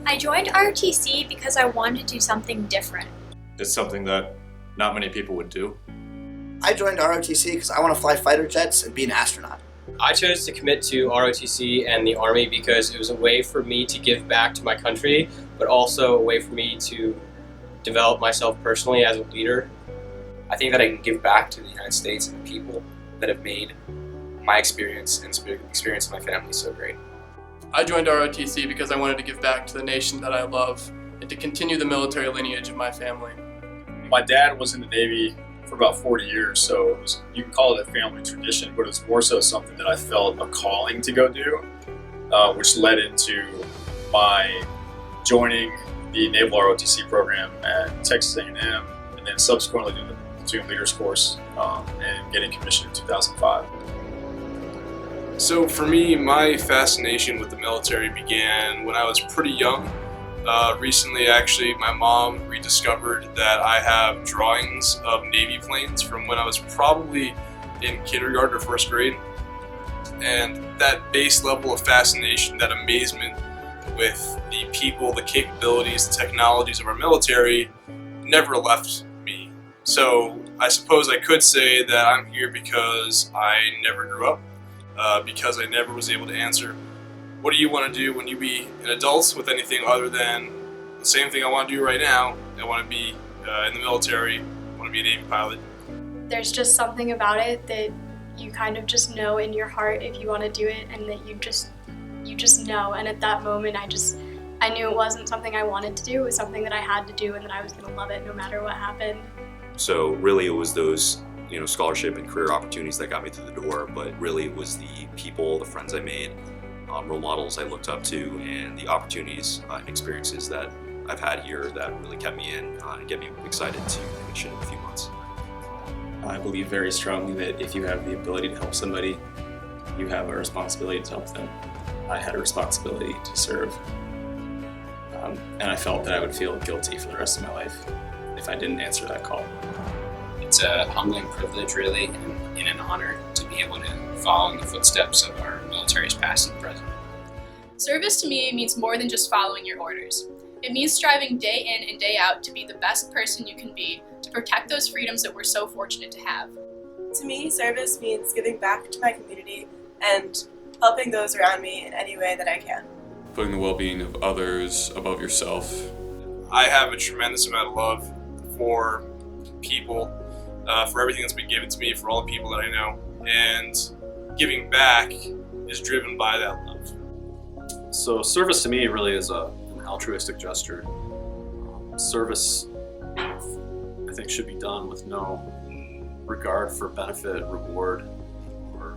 I joined ROTC because I wanted to do something different. It's something that not many people would do. I joined ROTC because I want to fly fighter jets and be an astronaut. I chose to commit to ROTC and the Army because it was a way for me to give back to my country, but also a way for me to develop myself personally as a leader. I think that I can give back to the United States and the people that have made my experience and experience of my family so great. I joined ROTC because I wanted to give back to the nation that I love and to continue the military lineage of my family. My dad was in the Navy for about 40 years, so you can call it a family tradition, but it's more so something that I felt a calling to go do, which led into my joining the Naval ROTC program at Texas A&M, and then subsequently doing the Platoon Leaders course and getting commissioned in 2005. So for me, my fascination with the military began when I was pretty young. Recently, actually, my mom rediscovered that I have drawings of Navy planes from when I was probably in kindergarten or first grade. And that base level of fascination, that amazement with the people, the capabilities, the technologies of our military never left me. So I suppose I could say that I'm here because I never grew up, because I never was able to answer, what do you want to do when you be an adult, with anything other than the same thing I want to do right now. I want to be in the military, I want to be a Navy pilot. There's just something about it that you kind of just know in your heart if you want to do it, and that you just know. And at that moment, I knew it wasn't something I wanted to do. It was something that I had to do, and that I was going to love it no matter what happened. So really it was those scholarship and career opportunities that got me through the door, but really it was the people, the friends I made, role models I looked up to, and the opportunities and experiences that I've had here that really kept me in and get me excited to commission in a few months. I believe very strongly that if you have the ability to help somebody, you have a responsibility to help them. I had a responsibility to serve, and I felt that I would feel guilty for the rest of my life if I didn't answer that call. It's a humbling privilege, really, and an honor to be able to follow in the footsteps of our military's past and present. Service to me means more than just following your orders. It means striving day in and day out to be the best person you can be, to protect those freedoms that we're so fortunate to have. To me, service means giving back to my community and helping those around me in any way that I can. Putting the well-being of others above yourself. I have a tremendous amount of love for people, for everything that's been given to me, for all the people that I know, and giving back is driven by that love. So service to me really is an altruistic gesture. Service, I think, should be done with no regard for benefit, reward, or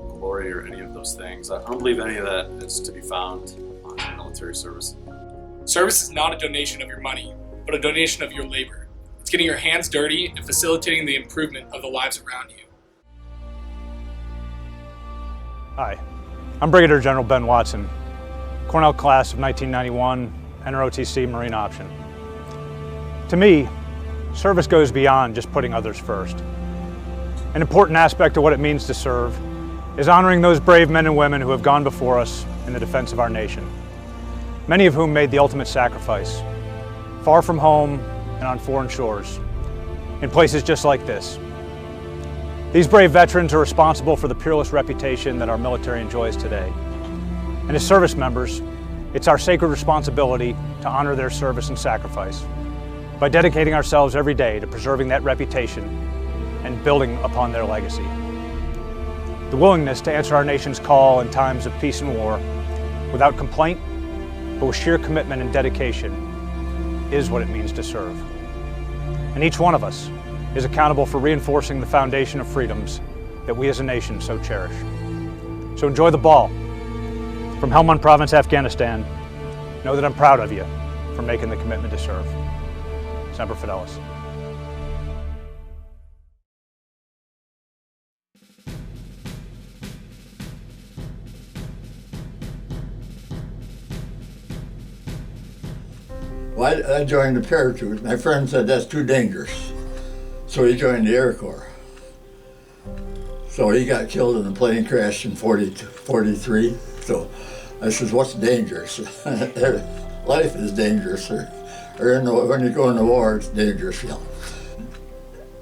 glory, or any of those things. I don't believe any of that is to be found on military service. Service is not a donation of your money, but a donation of your labor. It's getting your hands dirty and facilitating the improvement of the lives around you. Hi, I'm Brigadier General Ben Watson, Cornell class of 1991, NROTC Marine Option. To me, service goes beyond just putting others first. An important aspect of what it means to serve is honoring those brave men and women who have gone before us in the defense of our nation, many of whom made the ultimate sacrifice, far from home and on foreign shores, in places just like this. These brave veterans are responsible for the peerless reputation that our military enjoys today. And as service members, it's our sacred responsibility to honor their service and sacrifice by dedicating ourselves every day to preserving that reputation and building upon their legacy. The willingness to answer our nation's call in times of peace and war without complaint, but with sheer commitment and dedication, is what it means to serve. And each one of us is accountable for reinforcing the foundation of freedoms that we as a nation so cherish. So enjoy the ball. From Helmand Province, Afghanistan, know that I'm proud of you for making the commitment to serve. Semper Fidelis. Well, I joined the paratroopers. My friend said that's too dangerous, so he joined the Air Corps. So he got killed in a plane crash in 43. So I says, what's dangerous? Life is dangerous, or when you go in the war, it's dangerous. You know.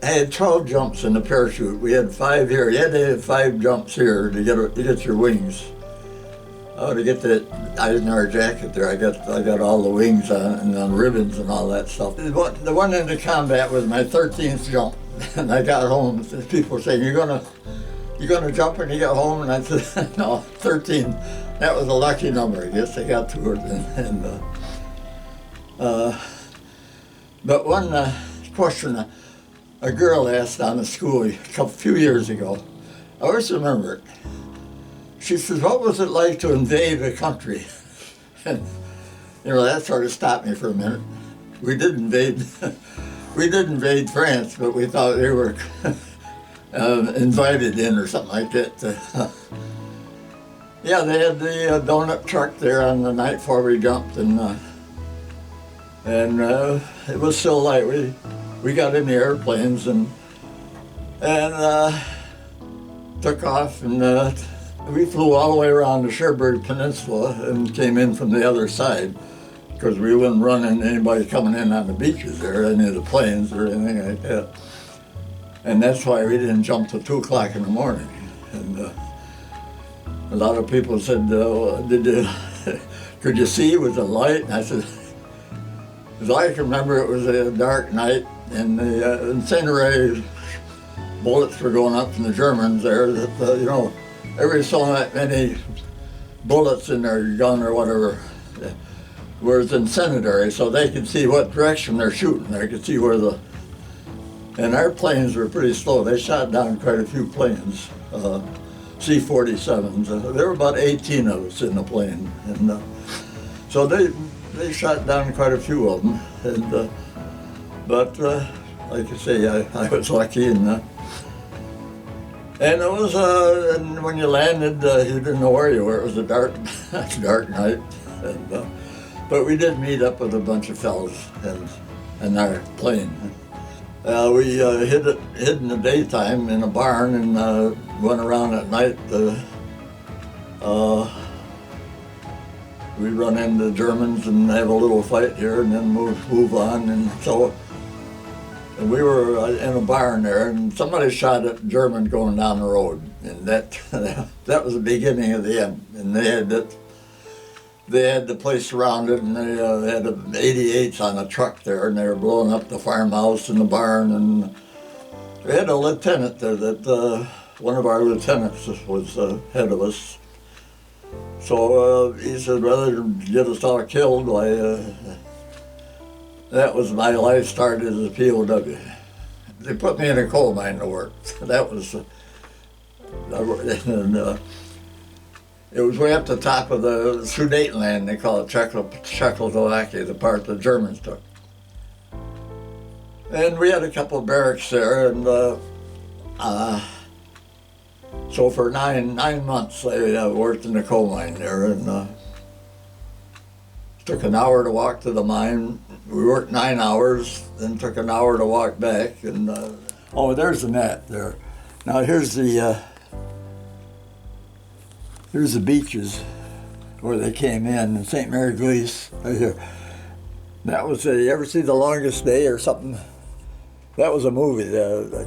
I had 12 jumps in the parachute. We had 5 here. You had to have 5 jumps here to get your wings. To get the Eisenhower jacket there, I got all the wings on and the ribbons and all that stuff. The one into combat was my 13th jump, and I got home. People were saying, "You gonna jump when you get home?" And I said, "No, 13. That was a lucky number. I guess I got to it." But one question a girl asked on the school a few years ago, I always remember it. She says, "What was it like to invade a country?" And that sort of stopped me for a minute. We did invade France, but we thought they were invited in or something like that. Yeah, they had the donut truck there on the night before we jumped, and it was still light. We got in the airplanes and took off, and we flew all the way around the Cherbourg Peninsula and came in from the other side, because we wouldn't run into anybody coming in on the beaches there, any of the planes or anything like that. And that's why we didn't jump till 2 o'clock in the morning. And a lot of people said, could you see? Was it light? And I said, as I can remember, it was a dark night, and the incendiary bullets were going up from the Germans there. That every so many bullets in their gun or whatever was incendiary, so they could see what direction they're shooting. They could see where and our planes were pretty slow. They shot down quite a few planes, C-47s. There were about 18 of us in the plane, and so they shot down quite a few of them. And but like I say, I was lucky, and it was and when you landed, you didn't know where you were. It was a dark night, but we did meet up with a bunch of fellas in our plane. We hid in the daytime in a barn and went around at night. We run into the Germans and have a little fight here, and then move on. And so we were in a barn there, and somebody shot at a German going down the road, and that was the beginning of the end. And they had the place surrounded, and they had 88s on a truck there, and they were blowing up the farmhouse and the barn. And we had a lieutenant there that one of our lieutenants was head of us. So he said, rather than get us all killed, that was my life started as a POW. They put me in a coal mine to work. That was, it was way up the top of the Sudetenland, they call it Czechoslovakia, the part the Germans took. And we had a couple of barracks there, and so for nine months I worked in the coal mine there, and it took an hour to walk to the mine. We worked 9 hours, then took an hour to walk back, and oh, there's the net there. Now here's the beaches where they came in St. Mary Glees, right here. That was, you ever see The Longest Day or something? That was a movie,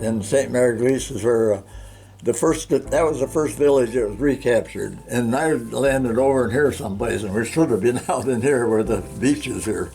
and St. Mary Glees is where that was the first village that was recaptured. And I landed over in here someplace, and we should have been out in here where the beach is here.